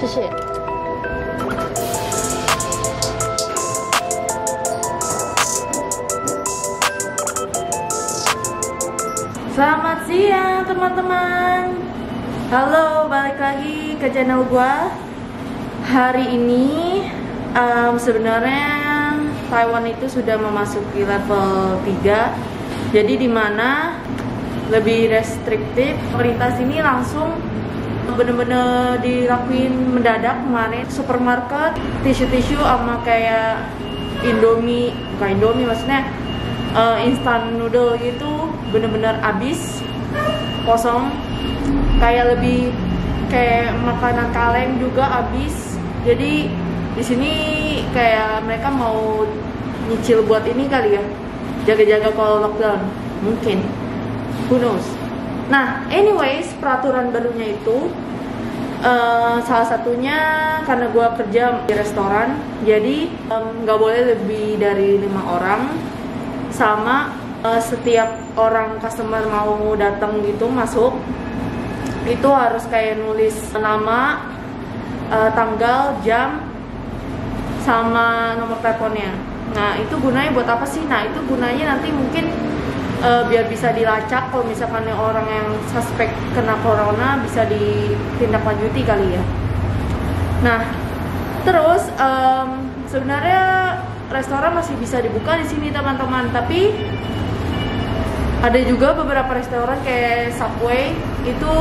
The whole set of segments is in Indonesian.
谢谢。Selamat siang teman-teman. Halo, balik lagi ke channel gua. Hari ini sebenarnya Taiwan itu sudah memasuki level 3. Jadi dimana lebih restriktif. Pemerintah sini langsung bener-bener dilakuin mendadak kemarin. Supermarket, tisu-tisu sama kayak Indomie, bukan Indomie maksudnya instant noodle gitu bener-bener habis, kosong. Kayak lebih kayak makanan kaleng juga habis. Jadi di sini kayak mereka mau nyicil buat ini kali ya, jaga-jaga kalau lockdown mungkin, who knows. Nah anyways, peraturan barunya itu salah satunya karena gue kerja di restoran, jadi nggak boleh lebih dari 5 orang, sama setiap orang customer mau datang gitu masuk itu harus kayak nulis nama, tanggal, jam, sama nomor teleponnya. Nah itu gunanya buat apa sih? Nah itu gunanya nanti mungkin biar bisa dilacak kalau misalkan orang yang suspek kena corona bisa ditindaklanjuti kali ya. Nah terus sebenarnya restoran masih bisa dibuka di sini teman-teman, tapi ada juga beberapa restoran kayak Subway itu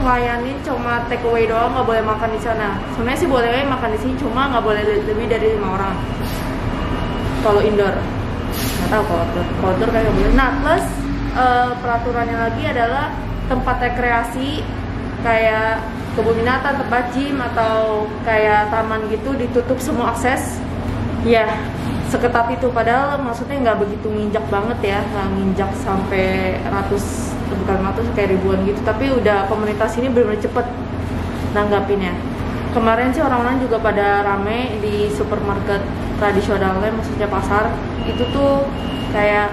ngelayanin cuma take away doang, nggak boleh makan di sana. Sebenarnya sih boleh makan di sini, cuma nggak boleh lebih dari 5 orang kalau indoor. Nggak tahu kalau outdoor kayak boleh. Nah plus peraturannya lagi adalah tempat rekreasi kayak kebun binatang, tempat gym atau kayak taman gitu ditutup semua akses. Ya seketat itu, padahal maksudnya nggak begitu nginjak banget ya, nggak nginjak sampai bukan ratus kayak ribuan gitu, tapi udah komunitas ini benar-benar cepet nanggapinnya. Kemarin sih orang-orang juga pada rame di supermarket tradisionalnya, maksudnya pasar itu tuh kayak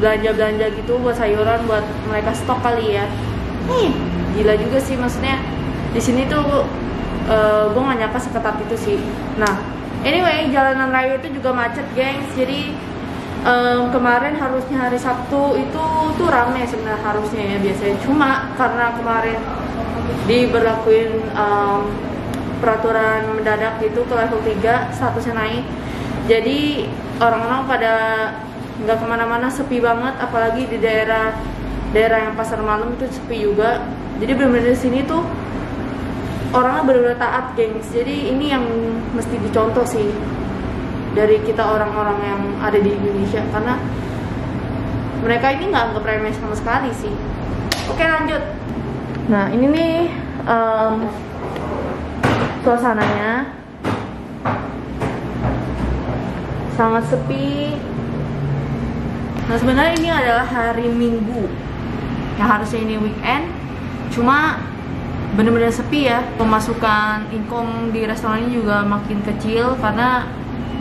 belanja-belanja gitu buat sayuran, buat mereka stok kali ya. Gila juga sih, maksudnya di sini tuh gue nggak nyangka seketat itu sih. Nah anyway, jalanan raya itu juga macet, gengs. Jadi kemarin harusnya hari Sabtu itu tuh rame sebenarnya harusnya ya biasanya. Cuma karena kemarin diberlakuin peraturan mendadak gitu ke level 3, statusnya naik. Jadi orang-orang pada nggak kemana-mana, sepi banget. Apalagi di daerah yang pasar malam itu sepi juga. Jadi bener-bener di sini tuh orangnya benar-benar taat, gengs. Jadi ini yang mesti dicontoh sih dari kita orang-orang yang ada di Indonesia, karena mereka ini nggak anggap remeh sama sekali sih. Oke lanjut. Nah ini nih suasananya sangat sepi. Nah sebenarnya ini adalah hari Minggu yang harusnya ini weekend, cuma bener-bener sepi ya. Pemasukan income di restoran ini juga makin kecil karena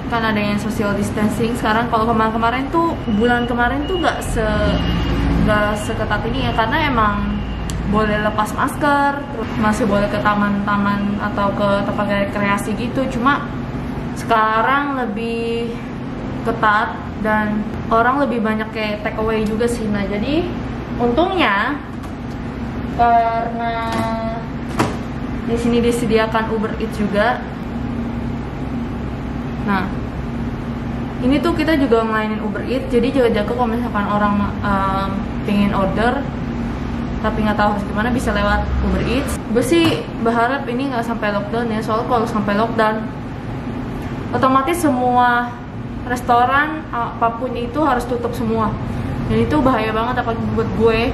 kan ada yang social distancing sekarang. Kalau kemarin tuh, bulan kemarin tuh nggak seketat ini ya, karena emang boleh lepas masker, terus masih boleh ke taman-taman atau ke tempat rekreasi gitu. Cuma sekarang lebih ketat dan orang lebih banyak kayak take away juga sih. Nah jadi untungnya karena di sini disediakan Uber Eats juga. Nah, ini tuh kita juga ngelainin Uber Eats. Jadi jaga-jaga kalau misalkan orang pengen order tapi nggak tahu harus gimana, bisa lewat Uber Eats. Gue sih berharap ini nggak sampai lockdown ya. Soalnya kalau sampai lockdown, otomatis semua restoran apapun itu harus tutup semua. Dan itu bahaya banget apalagi buat gue,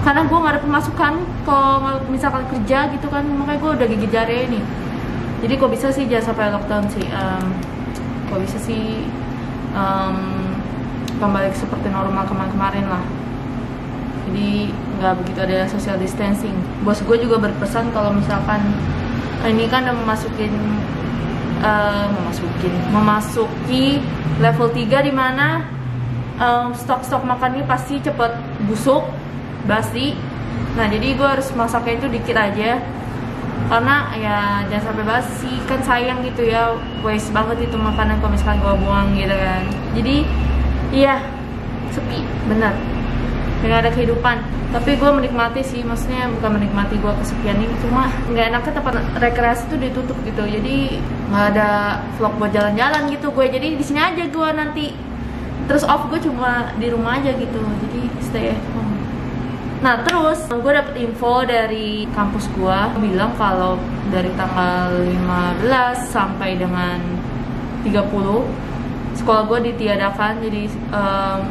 karena gue nggak ada pemasukan kalau misalkan kerja gitu kan. Makanya gue udah gigit jari nih. Jadi kok bisa sih jangan sampai lockdown sih. Kok bisa sih kembali seperti normal kemarin lah. Jadi nggak begitu ada social distancing. Bos gue juga berpesan kalau misalkan ini kan udah memasuki level 3 di mana stok-stok makan ini pasti cepet busuk, basi. Nah jadi gue harus masaknya itu dikit aja karena ya jangan sampai basi, kan sayang gitu ya, waste banget itu makanan kalau misalkan gue buang gitu kan. Jadi iya sepi bener, nggak ada kehidupan. Tapi gue menikmati sih, maksudnya bukan menikmati gue kesepian ini, cuma nggak enaknya tempat rekreasi tuh ditutup gitu, jadi nggak ada vlog buat jalan-jalan gitu gue. Jadi di sini aja gue nanti, terus off gue cuma di rumah aja gitu, jadi stay at home. Nah terus gue dapet info dari kampus gue bilang kalau dari tanggal 15 sampai dengan 30 sekolah gue ditiadakan, jadi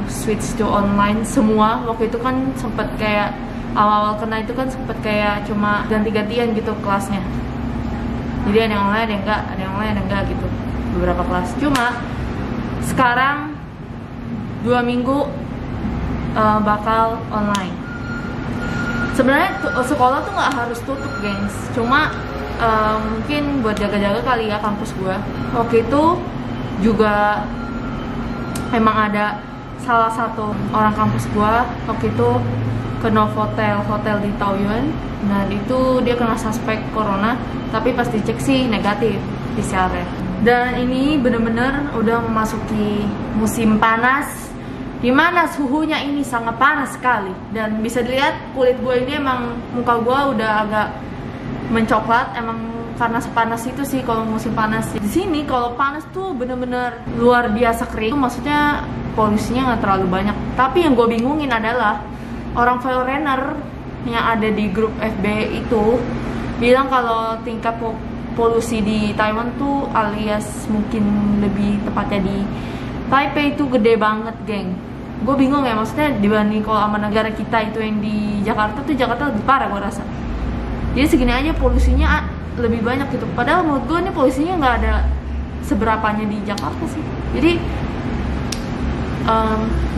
switch to online semua. Waktu itu kan sempet kayak awal-awal kena itu kan sempet kayak cuma ganti-gantian gitu kelasnya, jadi ada yang online, ada yang enggak, ada yang online, ada yang enggak gitu, beberapa kelas. Cuma sekarang 2 minggu bakal online. Sebenarnya sekolah tuh nggak harus tutup gengs, cuma mungkin buat jaga-jaga kali ya kampus gue. Waktu itu juga emang ada salah satu orang kampus gua waktu itu ke Novotel hotel di Taoyuan. Nah itu dia kena suspek corona, tapi pas dicek sih negatif PCR-nya. Dan ini bener-bener udah memasuki musim panas, dimana suhunya ini sangat panas sekali. Dan bisa dilihat kulit gue ini emang, muka gue udah agak mencoklat, emang karena sepanas itu sih kalau musim panas. Di sini kalau panas tuh bener-bener luar biasa kering. Maksudnya polusinya nggak terlalu banyak. Tapi yang gue bingungin adalah orang foreigner yang ada di grup FB itu bilang kalau tingkat polusi di Taiwan tuh, alias mungkin lebih tepatnya di Taipei itu gede banget, geng. Gue bingung ya, maksudnya dibanding kalau sama negara kita itu yang di Jakarta tuh, Jakarta lebih parah gue rasa. Jadi segini aja polusinya lebih banyak gitu. Padahal menurut gue nih polusinya nggak ada seberapanya di Jakarta sih. Jadi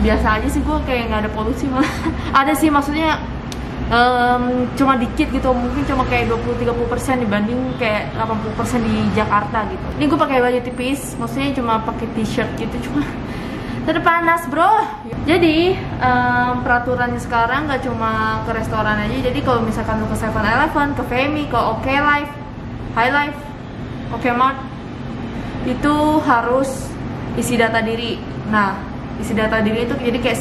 biasa aja sih gue, kayak nggak ada polusi malah. Ada sih, maksudnya cuma dikit gitu, mungkin cuma kayak 20-30% dibanding kayak 80% di Jakarta gitu. Ini gue pakai baju tipis, maksudnya cuma pakai t-shirt gitu, cuma tetap panas bro. Jadi peraturannya sekarang gak cuma ke restoran aja. Jadi kalau misalkan lu ke 7-Eleven, ke Femi, ke OK Life, High Life, OK Mart, itu harus isi data diri. Nah, isi data diri itu jadi kayak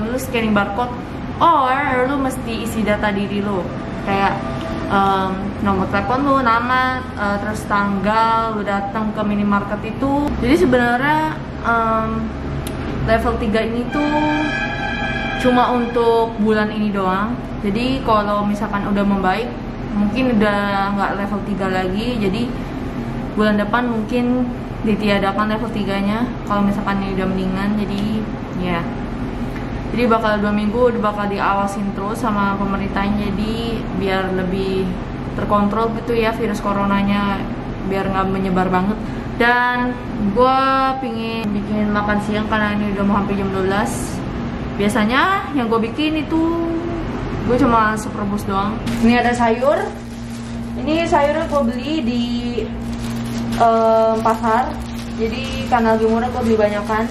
lu scanning barcode, or lu mesti isi data diri lu, kayak nomor telepon lu, nama, terus tanggal lu datang ke minimarket itu. Jadi sebenarnya level 3 ini tuh cuma untuk bulan ini doang. Jadi kalau misalkan udah membaik, mungkin udah nggak level 3 lagi. Jadi bulan depan mungkin ditiadakan level 3-nya kalau misalkan ini udah mendingan. Jadi ya, jadi bakal 2 minggu bakal diawasin terus sama pemerintahnya, jadi biar lebih terkontrol gitu ya virus coronanya, biar nggak menyebar banget. Dan gue pingin bikin makan siang karena ini udah mau hampir jam 12. Biasanya yang gue bikin itu gue cuma sup rebus doang. Ini ada sayur. Ini sayurnya gue beli di pasar. Jadi karena lagi murah gue beli banyakan.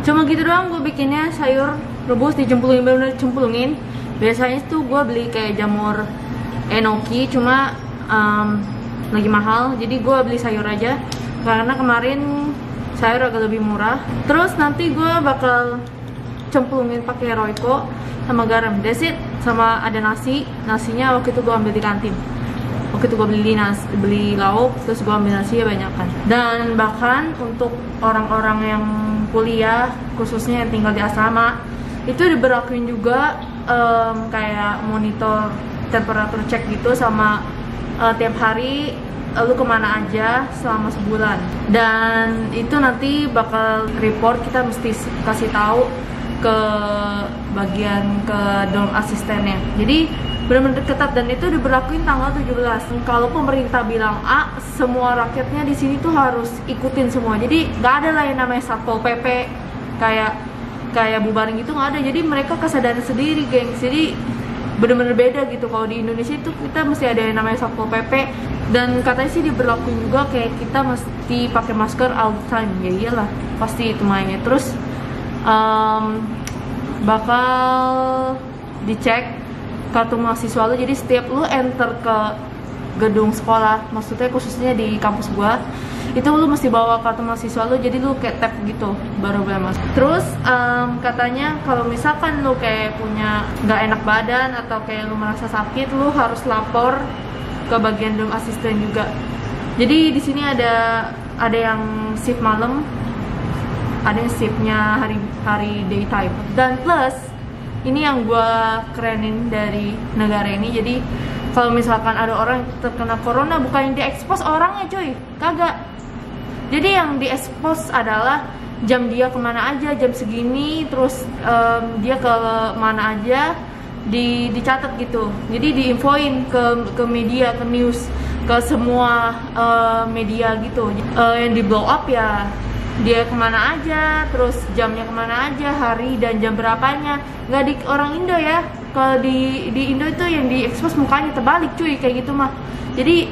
Cuma gitu doang gue bikinnya, sayur rebus dicemplungin, bener-bener cemplungin. Biasanya tuh gue beli kayak jamur enoki, cuma lagi mahal, jadi gue beli sayur aja karena kemarin sayur agak lebih murah. Terus nanti gue bakal cemplungin pakai Royco sama garam, that's it. Sama ada nasi, nasinya waktu itu gue ambil di kantin. Waktu itu gue beli lauk, terus gue ambil nasi ya banyakan. Dan bahkan untuk orang-orang yang kuliah, khususnya yang tinggal di asrama, itu diberlakuin juga kayak monitor temperatur cek gitu, sama tiap hari lu kemana aja selama sebulan. Dan itu nanti bakal report, kita mesti kasih tahu ke bagian ke dorm asistennya. Jadi benar-benar ketat, dan itu diberlakuin tanggal 17. Kalau pemerintah bilang A, semua rakyatnya di sini tuh harus ikutin semua. Jadi nggak ada lah yang namanya Satpol PP kayak bubarin gitu, nggak ada. Jadi mereka kesadaran sendiri, gengs. Jadi bener-bener beda gitu. Kalau di Indonesia itu kita mesti ada yang namanya Satpol PP, dan katanya sih diberlakuin juga kayak kita mesti pakai masker all the time. Ya iyalah, pasti itu mainnya. Terus bakal dicek kartu mahasiswa lu. Jadi setiap lu enter ke gedung sekolah, maksudnya khususnya di kampus gua, itu lu mesti bawa kartu mahasiswa lu, jadi lu kayak tap gitu baru boleh masuk. Terus katanya kalau misalkan lu kayak punya nggak enak badan atau kayak lu merasa sakit, lu harus lapor ke bagian room assistant juga. Jadi di sini ada yang shift malam, ada yang shiftnya hari daytime. Dan plus ini yang gua kerenin dari negara ini, jadi kalau misalkan ada orang terkena corona, bukan yang diekspos orangnya cuy, kagak. Jadi yang diekspos adalah jam dia kemana aja, jam segini, terus dia ke mana aja, dicatat gitu. Jadi diinfoin ke media, ke news, ke semua media gitu. Yang di blow up ya dia kemana aja, terus jamnya kemana aja, hari dan jam berapanya. Nggak di orang Indo ya. Kalau di Indo itu yang diekspos mukanya terbalik cuy, kayak gitu mah. Jadi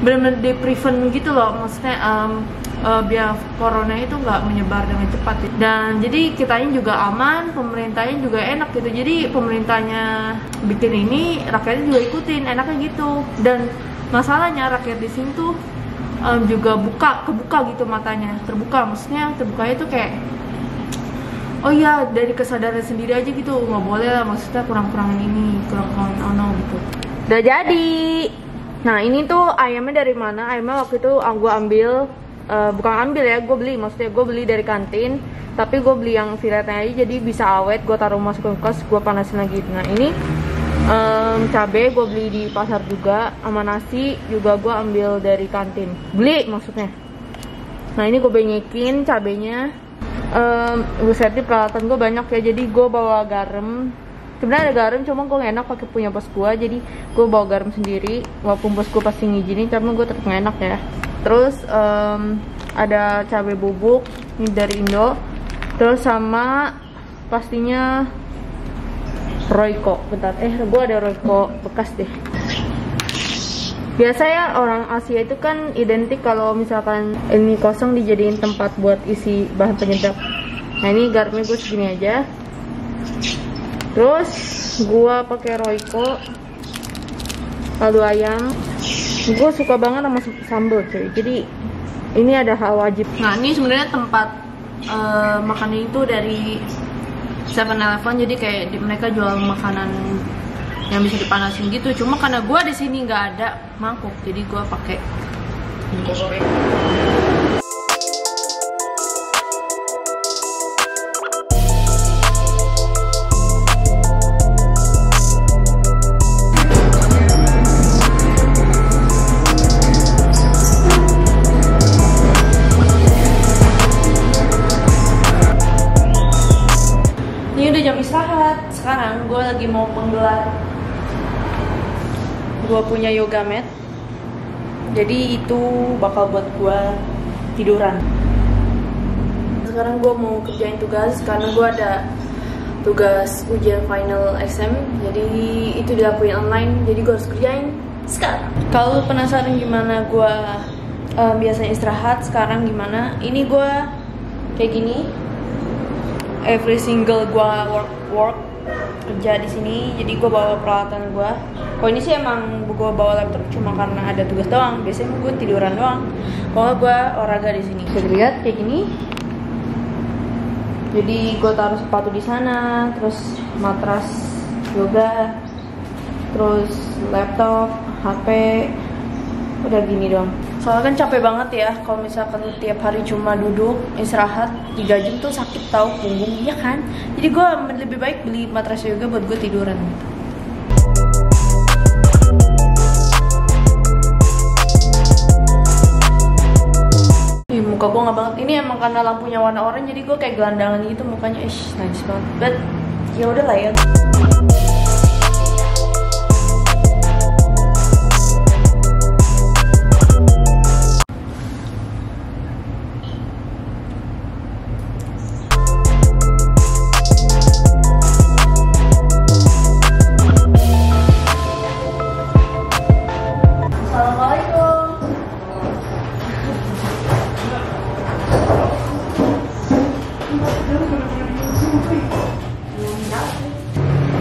benar-benar di prevent gitu loh, maksudnya biar corona itu nggak menyebar dengan cepat. Dan jadi kitanya juga aman, pemerintahnya juga enak gitu. Jadi pemerintahnya bikin ini, rakyatnya juga ikutin, enaknya gitu. Dan masalahnya rakyat di sini tuh juga kebuka gitu matanya, terbuka. Maksudnya terbukanya tuh kayak, oh iya, dari kesadaran sendiri aja gitu, nggak boleh lah, maksudnya kurang-kurangin ini, kurang-kurangin ono gitu. Udah jadi. Nah ini tuh ayamnya dari mana? Ayamnya waktu itu gue ambil, bukan ambil ya, gue beli, maksudnya gue beli dari kantin. Tapi gue beli yang filetnya aja, jadi bisa awet, gue taruh masuk ke kulkas, gue panasin lagi. Nah ini cabai gue beli di pasar juga, sama nasi juga gue ambil dari kantin, beli maksudnya. Nah ini gue banyakin cabainya. Busetnya peralatan gue banyak ya, jadi gue bawa garam. Sebenarnya ada garam, cuma gue gak enak pakai punya bos gue, jadi gue bawa garam sendiri. Walaupun bos gue pasti ngizinin, tapi gue tetap gak enak ya. Terus ada cabai bubuk ini dari Indo. Terus sama pastinya Royco. Bentar, gue ada Royco bekas deh. Biasanya orang Asia itu kan identik kalau misalkan ini kosong dijadiin tempat buat isi bahan penyedap. Nah ini garamnya gue segini aja. Terus gue pakai Royco, kaldu ayam. Gue suka banget sama sambal cuy. Jadi ini ada hal wajib. Nah ini sebenarnya tempat makannya itu dari 7-Eleven. Jadi kayak mereka jual makanan yang bisa dipanasin gitu. Cuma karena gue di sini nggak ada mangkuk, jadi gue pakai minyak goreng. Ini udah jam istirahat. Sekarang gue lagi mau penggelar. Gue punya yoga mat, jadi itu bakal buat gue tiduran. Sekarang gue mau kerjain tugas karena gue ada tugas ujian final exam, jadi itu dilakuin online, jadi gue harus kerjain sekarang. Kalau penasaran gimana gue biasanya istirahat, sekarang gimana? Ini gue kayak gini, every single gue work kerja di sini, jadi gue bawa peralatan gue. Kalau ini sih emang gue bawa laptop cuma karena ada tugas doang. Biasanya gue tiduran doang. Kalau gue olahraga di sini. Bisa dilihat kayak gini. Jadi gue taruh sepatu di sana, terus matras yoga, terus laptop, HP, udah gini doang. Soalnya kan capek banget ya kalau misalkan tiap hari cuma duduk istirahat 3 jam tuh sakit tau punggung, iya kan? Jadi gue lebih baik beli matras yoga buat gue tiduran gitu. Muka gue nggak banget, ini emang karena lampunya warna oranye jadi gue kayak gelandangan gitu mukanya, nice banget. But ya udah lah ya.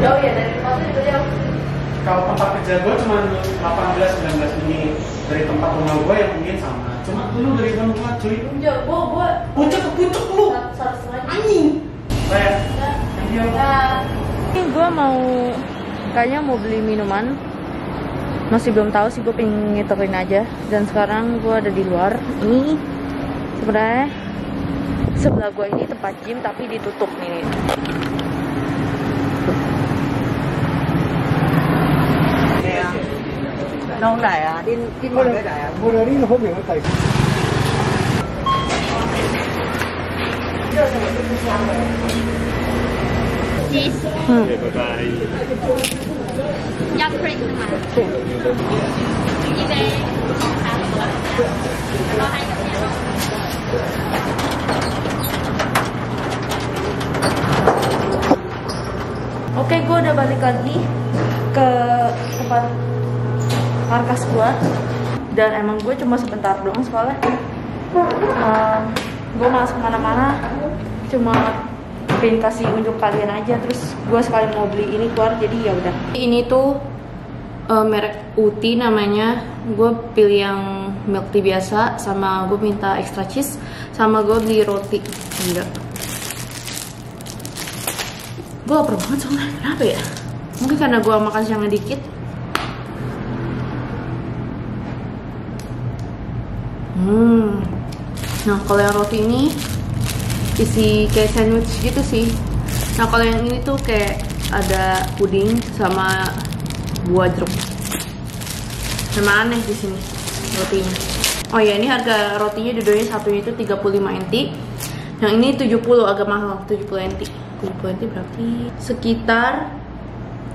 Jauh ya dari tempatnya itu jauh. Kalau tempat kerja gue cuma 18-19 menit dari tempat rumah gue yang mungkin sama. Cuma lu dari rumah cuy. Jauh, gue pucuk lu. 1,5 Anjing. Saya. Ini gue kayaknya mau beli minuman. Masih belum tahu sih, gue pengen ngiterin aja. Dan sekarang gue ada di luar. Ini sebenarnya sebelah gue ini tempat gym tapi ditutup nih. Đâu này à? Đi mua cái này à? Mua đây đi không hiểu cái Cheese. Okay, bye-bye. Young print mà. Đi về phòng khám rồi. Lo hai cặp nha. Oke, gue udah balik lagi ke tempat markas gue. Dan emang gue cuma sebentar doang soalnya gue malas kemana-mana, cuma pengen kasih unjuk kalian aja. Terus gue sekali mau beli ini keluar, jadi ya udah. Ini tuh merek Uti namanya. Gue pilih yang milk tea biasa, sama gue minta extra cheese, sama gue beli roti. Enggak, gue lapar banget soalnya. Kenapa ya? Mungkin karena gue makan siangnya dikit. Nah, kalau yang roti ini isi kayak sandwich gitu sih. Nah, kalau yang ini tuh kayak ada puding sama buah jeruk. Memang aneh di sini rotinya. Oh ya, ini harga rotinya dua-duanya satunya itu 35 NT. Yang ini 70, agak mahal, 70 NT. 70 NT berarti sekitar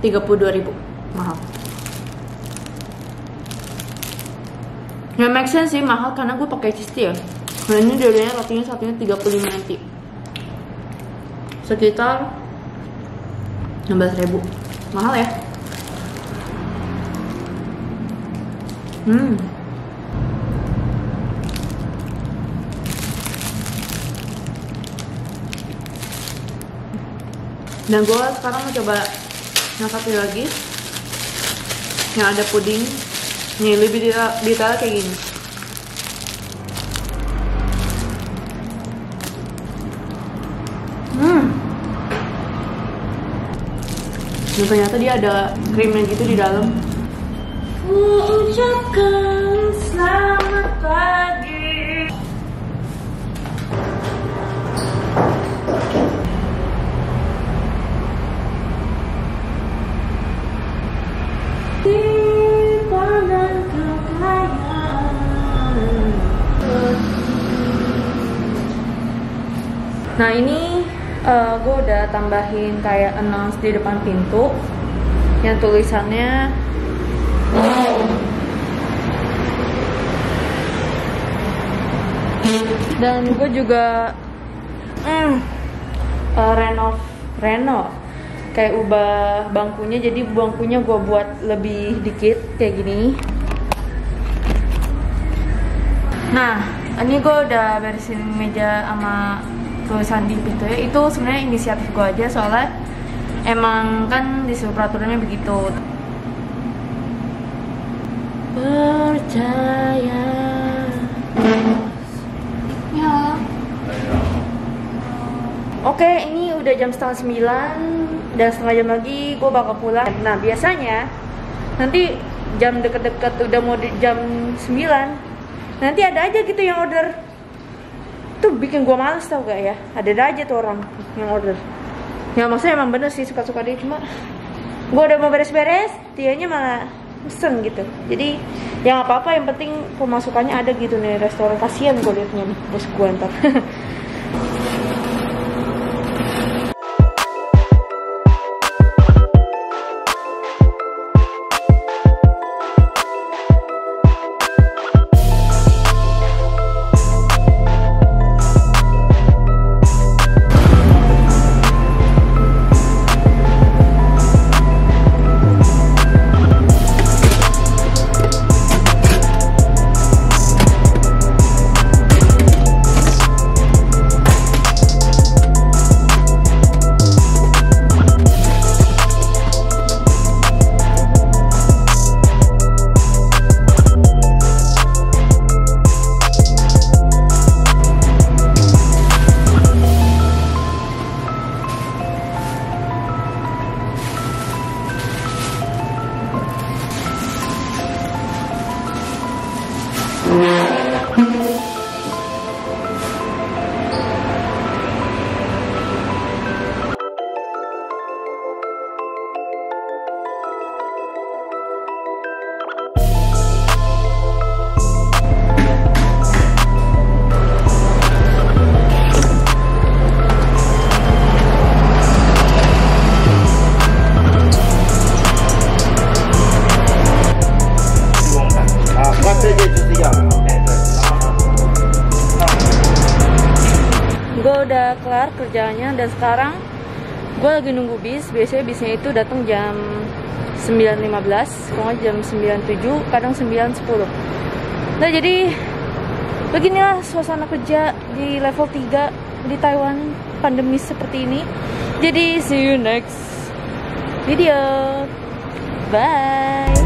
32.000. Mahal. Nggak make sense sih, mahal karena gue pakai cheese tea ya. Nah, ini dua-duanya rotinya satunya 35 nanti. Sekitar 16.000. Mahal ya. Dan gue sekarang mau coba yang satu lagi yang ada puding. Nih, lebih detail kayak gini. Dan ternyata dia ada krimnya gitu di dalam. Ucapkan selamat pagi. Nah, ini gue udah tambahin kayak announce di depan pintu yang tulisannya dan gue juga renov kayak ubah bangkunya, jadi bangkunya gue buat lebih dikit kayak gini. Nah, ini gue udah beresin meja sama tulisan di pintu ya. Itu sebenarnya inisiatif gue aja, soalnya emang kan disuruh peraturannya begitu. Percaya ya. Oke, ini udah jam 8:30 dan setengah jam lagi gue bakal pulang. Nah, biasanya nanti jam deket-deket udah mau jam 9 nanti ada aja gitu yang order. Tuh bikin gue males tau gak ya, ada aja tuh orang yang order. Ya maksudnya emang bener sih, suka-suka dia, cuma gue udah mau beres-beres, dianya malah pesen gitu. Jadi ya gak apa-apa, yang penting pemasukannya ada gitu nih restoran. Kasian gue liatnya nih bos gue ntar. waktunya. Dan sekarang gue lagi nunggu bis. Biasanya bisnya itu datang jam 9.15, kalau nggak jam 9.07, kadang 9.10. Nah jadi beginilah suasana kerja di level 3 di Taiwan pandemi seperti ini. Jadi see you next video. Bye.